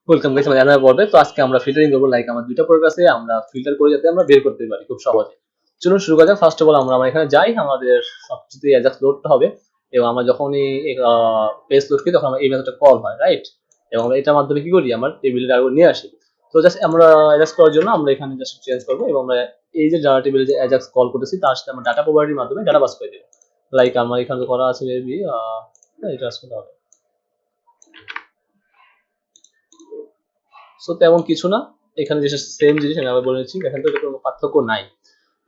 Welcome guys আমাদের জানার পর্বে। তো আজকে আমরা ফিল্টারিং করবো, লাইক আমার দুইটা প্রোডাক্ট আছে, আমরা ফিল্টার করে যাতে আমরা বের করতে পারি খুব সহজে। চলুন শুরু করা যাক। ফার্স্ট অফ অল আমরা এখানে যাই, আমাদের সবকিছু অ্যাজাক্স লোডটা হবে এবং আমরা যখনই পেজ লোড করি তখন এই মেথডটা কল হয়, রাইট? এবং আমরা এটার মাধ্যমে কি করি, আমরা টেবিলের আগে নিয়ে আসি। তো জাস্ট আমরা অ্যাজাক্স করার জন্য আমরা এখানে জাস্ট চেঞ্জ করবো এবং আমরা এই যে ডাটা টেবিলে যে অ্যাজাক্স কল করতেছি তার সাথে আমরা ডাটা প্রপার্টির মাধ্যমে ডাটা পাস করে দেবো। লাইক আমার এখানে করা আছে মেবি এটা আসলে হবে। সো তেমন কিছু না, এখানে যে সেম জিনিস আমি আবার বলেছি, এখানে তো কোনো পার্থক্য নাই।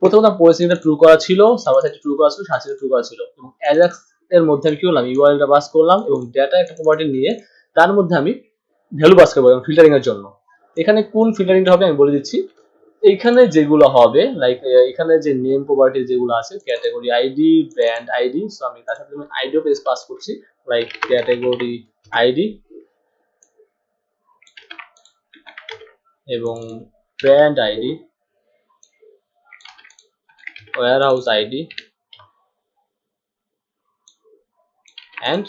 প্রথমত পলিসিটা ট্রু করা ছিল, সার্ভার সাইডে ট্রু করা ছিল, সার্ভার ট্রু করা ছিল এবং অ্যাজাক্স এর মধ্যে আমি কি করলাম, ইউআরএলটা পাস করলাম এবং ডেটা একটা প্রপার্টি নিয়ে তার মধ্যে আমি ভ্যালু পাস করবো এবং ফিল্টারিং এর জন্য। এখানে কোন ফিল্টারিংটা হবে আমি বলে দিচ্ছি। এইখানে যেগুলো হবে, লাইক এখানে যে নেম প্রপার্টি যেগুলো আছে, category ID, brand ID, so আমি তার সাথে আমি আইডিও পেজ পাস করছি, লাইক ক্যাটাগরি আইডি এবং brand ID, warehouse ID and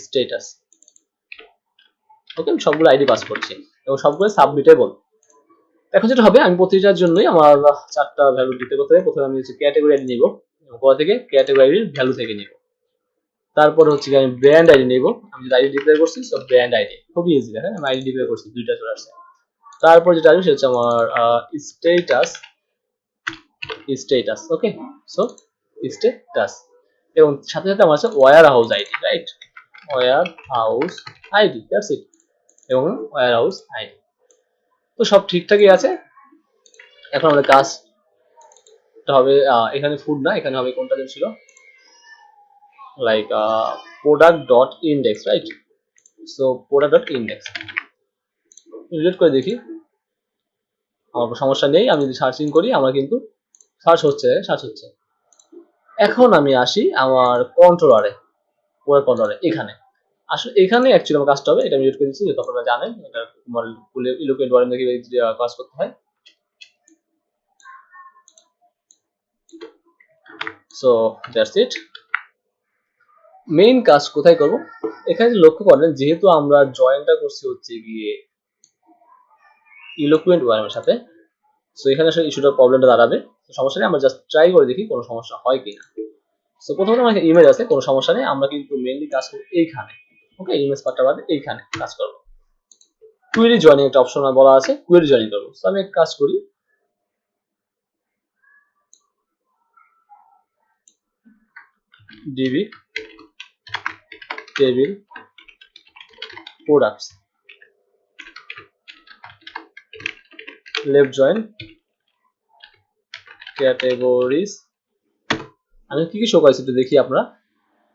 status. Okay, আমি সবগুলো আইডি পাস করছি এবং সবগুলো সাবমিটেবল। এখন যেটা হবে, আমি প্রতিটার জন্যই আমার চারটা ভ্যালু দিতে করতে হবে। প্রথমে আমি হচ্ছে ক্যাটাগরি আইডি নিব এবং কোথা থেকে, ক্যাটাগরি আইডির ভ্যালু থেকে নিব। তারপর হচ্ছে আমি ব্র্যান্ড আইডি নিব, আমি যে আইডি ডিক্লেয়ার করছি, সো ব্র্যান্ড আইডি খুবই ইজি, দেখেন আমি আইডি ডিক্লেয়ার করছি, দুইটা চলে আসছে। তারপর যেটা আসবে সেটা হচ্ছে আমার status, status okay, so status এবং সাথে সাথে আমার আছে warehouse ID, right? Warehouse ID, that's it, এবং ওয়্যার হাউস আইডি। তো সব ঠিকঠাকই আছে। এখন আমাদের কাজটা হবে এখানে ফুড না, এখানে হবে কোনটা যেন ছিল, like product dot index, right? So product dot index relate করে দেখি, আমার সমস্যা নেই। আমি যদি সার্চিং করি আমার কিন্তু সার্চ হচ্ছে। এখন আমি আসি আমার কন্ট্রোলারে, ওয়েব কন্ট্রোলারে, এখানে আসলে এখানে অ্যাকচুয়ালি আমার কাজটা হবে। এটা আমি রিলেট করে দিচ্ছি, যত আপনারা জানেন এটা ইলোকুয়েন্ট ওয়ারেন্ট থেকে কাজ করতে হয়। So that's it. মেইন কাজ কোথায় করব, এখানে লক্ষ্য করেন, যেহেতু আমরা জয়েনটা করছি হচ্ছে গিয়ে ইলোকুয়েন্ট ওয়ারেন্টের সাথে, সো এখানে আসলে ইস্যুটা প্রবলেমটা দাঁড়াবে। সমস্যা নেই, আমরা জাস্ট ট্রাই করে দেখি কোনো সমস্যা হয় কিনা। সো প্রথমত আমার ইমেজ আছে, কোনো সমস্যা নেই, আমরা কিন্তু মেইনলি কাজ করব এইখানে। ওকে, ইমেজ পার্টটা বাদে এইখানে কাজ করব। কুয়েরি জয়েনিং একটা অপশন বলা আছে, কুয়েরি জয়েনিং করব। সো আমি এক কাজ করি, DB table products, left join categories. আমি কি কি শো করেছি একটু দেখি আপনারা।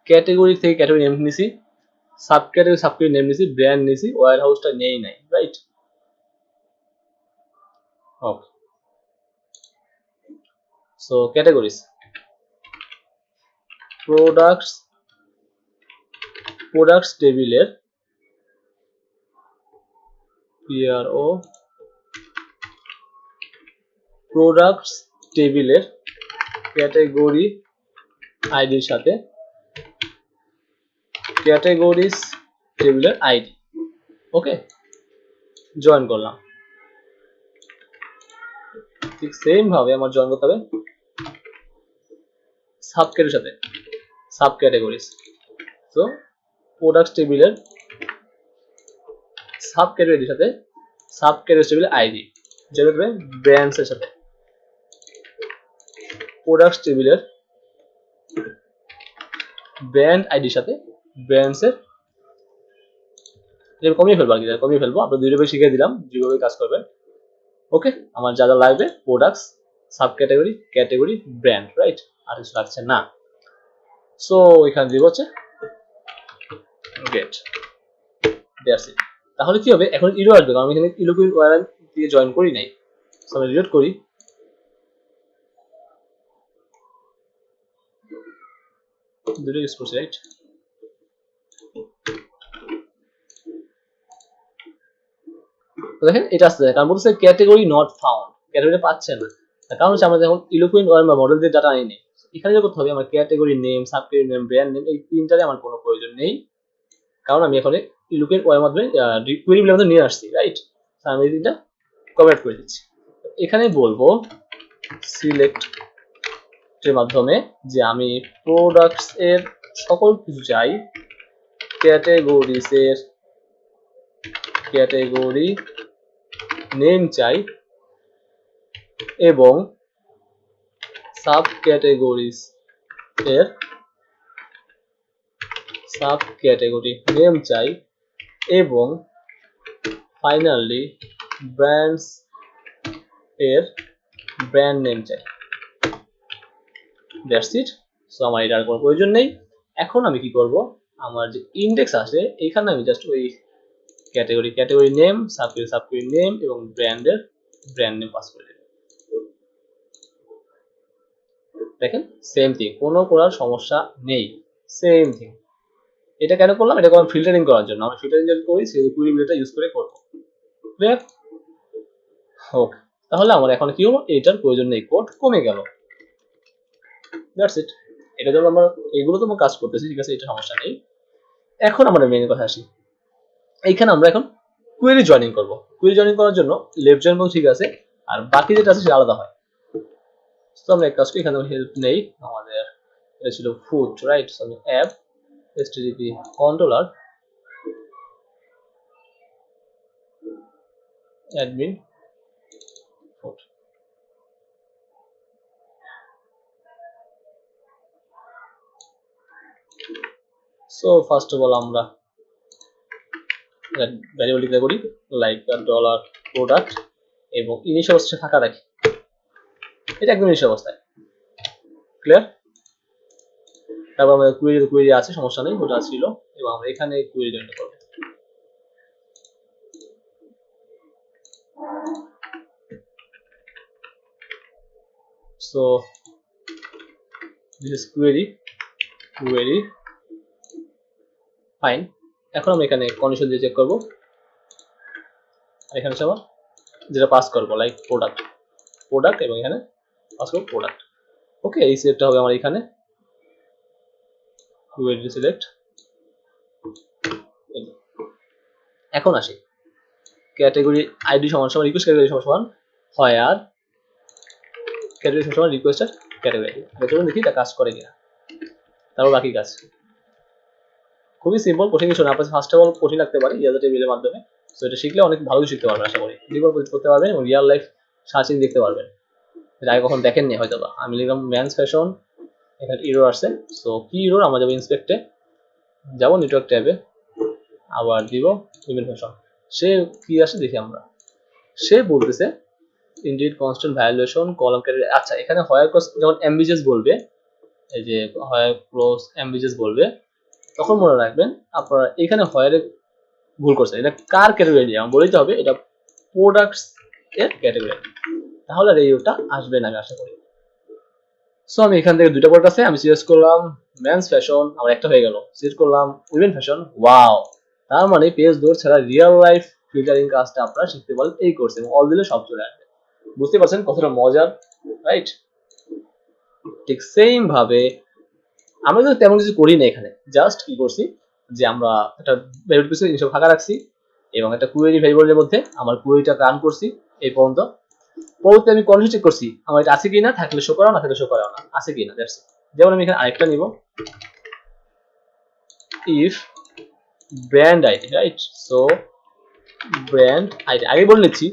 ক্যাটাগরি থেকে ক্যাটাগরি নেম নিছি, সাব ক্যাটাগরি নেম নিছি, ব্র্যান্ড নিছি, ওয়্যার হাউসটা নেই নাই, রাইট? ওকে, সো ক্যাটাগরিজ প্রোডাক্টস টেবিলের PRO প্রোডাক্টস টেবিলের ক্যাটাগরি আইডির সাথে ক্যাটাগরিজ টেবিলের আইডি, ওকে, জয়েন করলাম। ঠিক সেম ভাবে আমার জয়েন করতে হবে সাব ক্যাটাগরির সাথে, সাব ক্যাটাগরিজ। তো প্রোডাক্টস টেবিলের সাব ক্যাটাগরির সাথে সাব ক্যাটাগরি টেবিলের আইডি, যেটা হবে ব্র্যান্ডস এর সাথে প্রোডাক্টস টেবিলের ব্র্যান্ড আইডির সাথে ব্র্যান্ডস এর, কমিয়ে ফেলবো আর কি, কমিয়ে ফেলবো। আপনার দুইভাবে শিখিয়ে দিলাম যেভাবে কাজ করবেন। ওকে, আমার যা যা লাগবে products, sub category, category, brand, right? আর কিছু লাগছে না। সো এখানে দিব হচ্ছে গেট, দ্যাটস ইট। তাহলে কি হবে, এখন ইরো আসবে, কারণ আমি এখানে ইলোকুয়েন্ট ওয়ারেন্ট দিয়ে জয়েন করি নাই। সো আমি রিলোড করি, দুটো ইউজ করছি, রাইট? দেখেন এটা আসছে, কারণ বলছে ক্যাটাগরি নট ফাউন্ড, ক্যাটাগরি পাচ্ছে না। কারণ হচ্ছে আমরা যখন ইলোকুয়েন্ট ওয়ারেন্ট বা মডেল দিয়ে ডাটা আনি, এখানে যে করতে হবে আমার category name, sub category name, brand name, এই তিনটারে আমার কোনো প্রয়োজন নেই, কারণ আমি এখানে লুকের ওয়ার মাধ্যমে কুয়েরি বিলার মধ্যে নিয়ে আসছি, রাইট? আমি এটা কভার করে দিচ্ছি। এখানে বলবো সিলেক্ট এর মাধ্যমে যে আমি প্রোডাক্টস এর সকল কিছু চাই, ক্যাটাগরিজ এর ক্যাটাগরি নেম চাই এবং সাব ক্যাটাগরিজ এর সাব ক্যাটাগরি নেম চাই এবং ফাইনালি ব্র্যান্ডস এর ব্র্যান্ড নেম চাই। That's it. সো আমার এটার কোনো প্রয়োজন নেই। এখন আমি কি করব, আমার যে ইন্ডেক্স আছে এখানে আমি জাস্ট ওই ক্যাটাগরি নেম, সাবক্যাটাগরি নেম এবং ব্র্যান্ডের ব্র্যান্ড নেম পাস করে দেব। দেখেন সেম থিং, কোনো করার সমস্যা নেই, সেম থিং। এটা কেন করলাম? এটা করলাম ফিল্টারিং করার জন্য। আমি ফিল্টারিং যদি করি সেই কুইরি ভিউটা ইউজ করে করব। ক্লিয়ার? ওকে, তাহলে আমার এখন কি হলো, এটার প্রয়োজন নেই, কোড কমে গেল। That's it. এটা জন্য আমরা এগুলো তো কাজ করতেছি, ঠিক আছে, এটা সমস্যা নেই। এখন আমরা মেইন কথা আসি। এইখানে আমরা এখন কুয়েরি জয়েনিং করব। কুয়েরি জয়েনিং করার জন্য লেফট জয়েন ঠিক আছে, আর বাকি যেটা আছে সেটা আলাদা হয়। তো আমরা এক কাজ করি, এখানে হেল্প নেই, আমাদের এটা ছিল ফুড, রাইট? সো আমি app http controller admin food। So first of all আমরা ভ্যারিয়েবল ডিক্লেয়ার করি লাইক ডলার প্রোডাক্ট এবং ইনিশিয়াল অবস্থায় থাকা রাখি, এটা একদম ইনিশিয়াল অবস্থায়। ক্লিয়ার? তারপর আমাদের কুয়েরি আছে, সমস্যা নেই, ওটা ছিল, এবং আমরা এখানে কুয়েরি জয়েন করব। So this is query fine. এখন আমরা এখানে কন্ডিশন দিয়ে চেক করব, এখানে আবার যেটা পাস করব লাইক প্রোডাক্ট এবং এখানে পাস করব প্রোডাক্ট। ওকে, এই সিলেক্টটা হবে আমার এখানে কুয়েরি সিলেক্ট। এখন আসি ক্যাটাগরি আইডি সমান সমান রিকোয়েস্ট ক্যাটাগরি সমান সমান হয় আর ক্যাটাগরি সমান সমান রিকোয়েস্টের ক্যাটাগরি আইডি। চলুন দেখি এটা কাজ করে কিনা, তারপর বাকি কাজ। খুবই সিম্পল, কঠিন কিছু না। আপনার ফার্স্ট অফ অল কঠিন লাগতে পারে ইয়াজা টেবিলের মাধ্যমে, সো এটা শিখলে অনেক ভালো শিখতে পারবেন আশা করি। যেগুলো করতে পারবেন এবং রিয়েল লাইফ সার্চিং দেখতে পারবেন, এটা আগে কখন দেখেননি হয়তো বা। আমি লিখলাম ম্যানস ফ্যাশন, এখানে ইরোর আসছে। সো কি ইরোর? আমরা যাবো ইন্সপেক্টে, যাবো নেটওয়ার্ক ট্যাবে, আবার দিব ইমেল ফ্যাশন। সে কি আসে দেখি আমরা। সে বলতেছে indeed constant valuation column category. আচ্ছা, এখানে হয়ার ক্রস যখন অ্যাম্বিজেস বলবে, এই যে হয়ার ক্রস অ্যাম্বিজেস বলবে, তখন মনে রাখবেন আপনারা এখানে হয়ারে ভুল করছেন। এটা কার ক্যাটাগরি দিয়ে বলতে হবে, এটা প্রোডাক্টস এর ক্যাটাগরি, তাহলে আর এই ওটা আসবে না আমি আশা করি। সো আমি এখান থেকে দুইটা প্রোডাক্ট আছে, আমি সিলেক্ট করলাম মেন্স ফ্যাশন, আমার একটা হয়ে গেল। সিলেক্ট করলাম উইমেন ফ্যাশন, ওয়াও! তার মানে পেজ দৌড় ছাড়া রিয়েল লাইফ ফিল্টারিং কাজটা আপনারা শিখতে পারেন এই কোর্সে, এবং অল দিলে সব চলে আসবে। বুঝতে পারছেন কতটা মজার, রাইট? ঠিক সেম ভাবে আমরা কিন্তু তেমন কিছু করি না এখানে, জাস্ট কি করছি যে আমরা একটা ভ্যারিয়েবল কিছু জিনিস ফাঁকা রাখছি এবং একটা কুয়েরি ভ্যারিয়েবলের মধ্যে আমার কুয়েরিটা রান করছি এই পর্যন্ত। পরবর্তী আমি কন্ডিশন চেক করছি আমার এটা আছে কিনা, থাকলে শো করাও, না থাকলে শো করাও না, আছে কিনা। That's it. যেমন আমি এখানে আরেকটা নিব, if brand ID, right? So brand ID আগে বলে নিচ্ছি,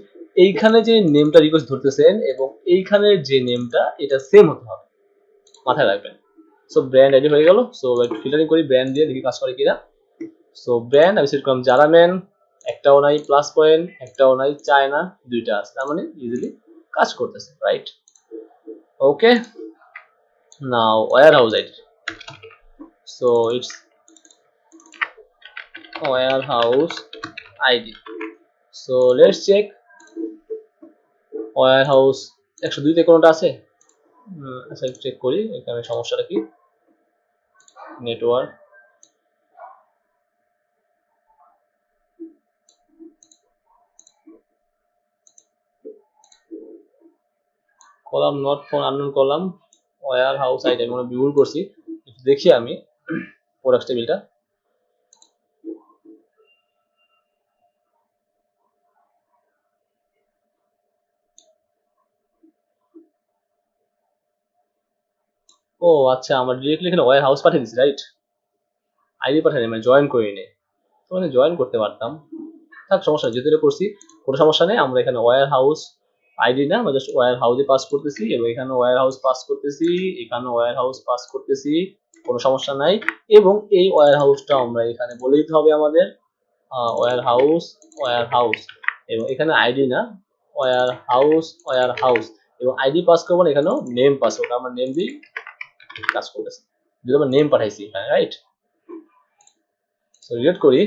এইখানে যে নেমটা রিকোয়েস্ট ধরতেছেন এবং এইখানে যে নেমটা এটা সেম হতে হবে, মাথায় রাখবেন। সো ব্র্যান্ড আইডি হয়ে গেল। সো ফিল্টারিং করি ব্র্যান্ড দিয়ে, দেখি কাজ করে কিনা। সো ব্র্যান্ড আমি সেট করলাম জারা ম্যান, একটাও নাই প্লাস পয়েন্ট, একটাও নাই চায়না, দুইটা আছে, তার মানে ইজিলি কাজ করতেছে, right? Okay, now warehouse ID, so it's warehouse ID. So let's check warehouse 102 তে কোনটা আছে। আচ্ছা চেক করি এখানে সমস্যাটা কি। Network, column not phone unknown column, warehouse ID আমি মনে ভুল করছি, দেখি আমি প্রোডাক্ট টেবিলটা। ও আচ্ছা, আমরা ডিরেক্টলি এখানে ওয়্যার হাউস পাঠিয়ে দিচ্ছি, রাইট? আইডি পাঠাইনি, মানে জয়েন করিনি। তো মানে জয়েন করতে পারতাম, থাক সমস্যা নেই, যেহেতু এটা করছি কোনো সমস্যা নেই। আমরা এখানে ওয়্যার হাউস আইডি না, আমরা জাস্ট ওয়্যার হাউসে পাস করতেছি, এবং এখানে ওয়্যার হাউস পাস করতেছি, এখানে ওয়্যার হাউস পাস করতেছি, কোনো সমস্যা নাই। এবং এই ওয়্যার হাউসটা আমরা এখানে বলে দিতে হবে আমাদের ওয়্যার হাউস, এবং এখানে আইডি না, ওয়্যার হাউস, এবং আইডি পাস করবো না, এখানেও নেম পাস করবো, আমরা নেম দিয়ে কাজ করতেছি, যদি আমরা নেম পাঠাইছি এখানে, রাইট? সো রিলেট করি,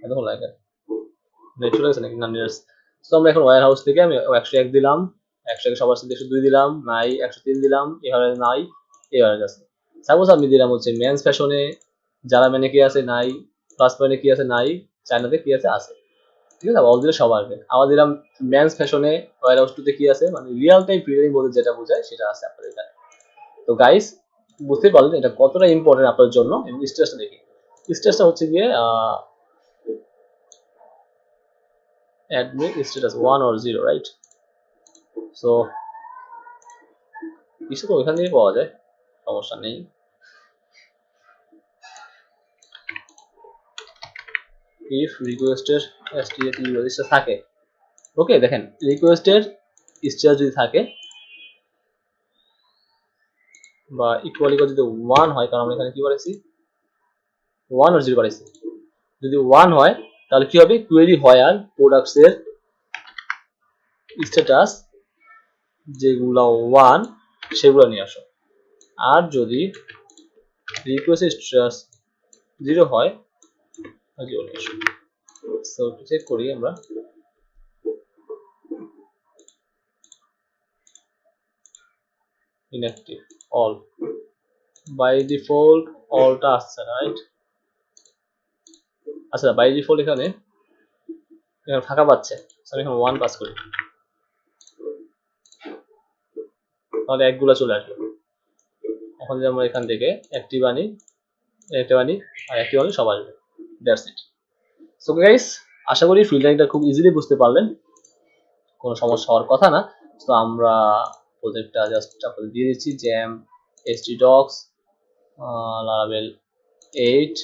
এত লাগে নেট চলে গেছে নাকি? না, নেট। তো আমরা এখন ওয়্যার হাউস থেকে আমি 101 দিলাম, 101 সবার সাথে 102 দিলাম, নাই 103 দিলাম, এভাবে নাই, এভাবে আছে। সাপোজ আমি দিলাম হচ্ছে মেন্স ফ্যাশনে, যারা মেনে কি আছে নাই, প্লাস পয়েন্টে কি আছে নাই, চায়নাতে কি আছে আছে, ঠিক আছে? অল দিলে সব আসবে। আবার দিলাম মেন্স ফ্যাশনে, ওয়্যার হাউস 2 তে কি আছে, মানে রিয়েল টাইম ফিল্টারিং বলতে যেটা বোঝায় সেটা আছে আপনাদের এখানে। তো গাইস, বুঝতে পারলেন এটা কতটা ইম্পর্টেন্ট আপনার জন্য। এবং স্টেজটা দেখি, স্টেজটা হচ্ছে গিয়ে admin status 1 or 0, right? So কিছু তো ওইখান থেকে পাওয়া যায়, সমস্যা নেই। if requested STAT register থাকে, ওকে দেখেন রিকোয়েস্টের স্টেটাস যদি থাকে বা ইকুয়ালি যদি 1 হয়, কারণ আমরা এখানে কি বলেছি 1 or 0 বলেছি, যদি 1 হয় তাহলে কি হবে, কোয়েরি হয় আর প্রোডাক্টস এর স্ট্যাটাস যেগুলো 1 সেগুলো নিয়ে আসো। আর যদি রিকোয়েস্টের স্ট্যাটাস 0 হয়, 0 নিয়ে আসো। সো চেক করি আমরা, inactive all, by default allটা আসছে, রাইট? আচ্ছা, বাই ডিফল্ট এখানে ফাঁকা পাচ্ছে, আমি এখানে 1 পাস করি, তাহলে একগুলা চলে আসবে। এখন যদি আমরা এখান থেকে অ্যাক্টিভ আনি, আর অ্যাক্টিভ আনি, সব আসবে। That's it. সো গাইস, আশা করি ফিল্টারিংটা খুব ইজিলি বুঝতে পারলেন, কোনো সমস্যা হওয়ার কথা না। তো আমরা প্রজেক্টটা জাস্ট আপনাদের দিয়ে দিচ্ছি, jam htdocs laravel 8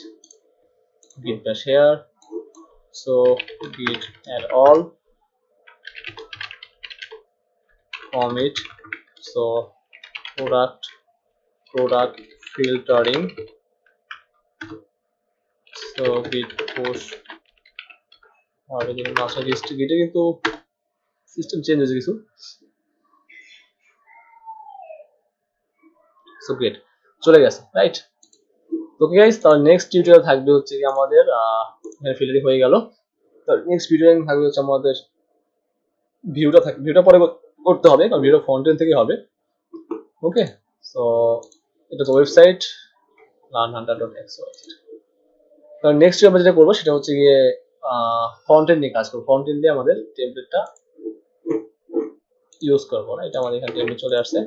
git bash here, so git add all commit, so product filtering, so git push, আর এদিকে মাস্টার গিটে কিন্তু সিস্টেম চেঞ্জ হয়েছে কিছু, সো গ্রেট, চলে গেছে, রাইট? ওকে গাইস, তাহলে নেক্সট টিউটোরিয়াল থাকবে হচ্ছে কি আমাদের এখানে ফিল্টারিং হয়ে গেল, তো নেক্সট টিউটোরিয়াল থাকবে হচ্ছে আমাদের ভিউটা পরে করতে হবে, কারণ ভিউটা ফ্রন্ট এন্ড থেকে হবে। ওকে, সো এটা হচ্ছে ওয়েবসাইট learnhunter.xyz। তো নেক্সট আমরা যেটা করবো সেটা হচ্ছে গিয়ে ফ্রন্ট এন্ড নিয়ে কাজ করবো, ফ্রন্ট এন্ড দিয়ে আমাদের টেমপ্লেটটা ইউজ করবো, না? এটা আমাদের এখানে টেমপ্লেট চলে আসছে।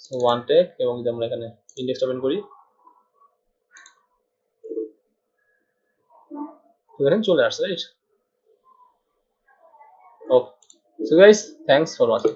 সো ওয়ান টেক, এবং যদি আমরা এখানে ইন্ডেক্স ওপেন করি, তো দেখেন চলে আসছে, right? Okay, so guys, thanks for watching.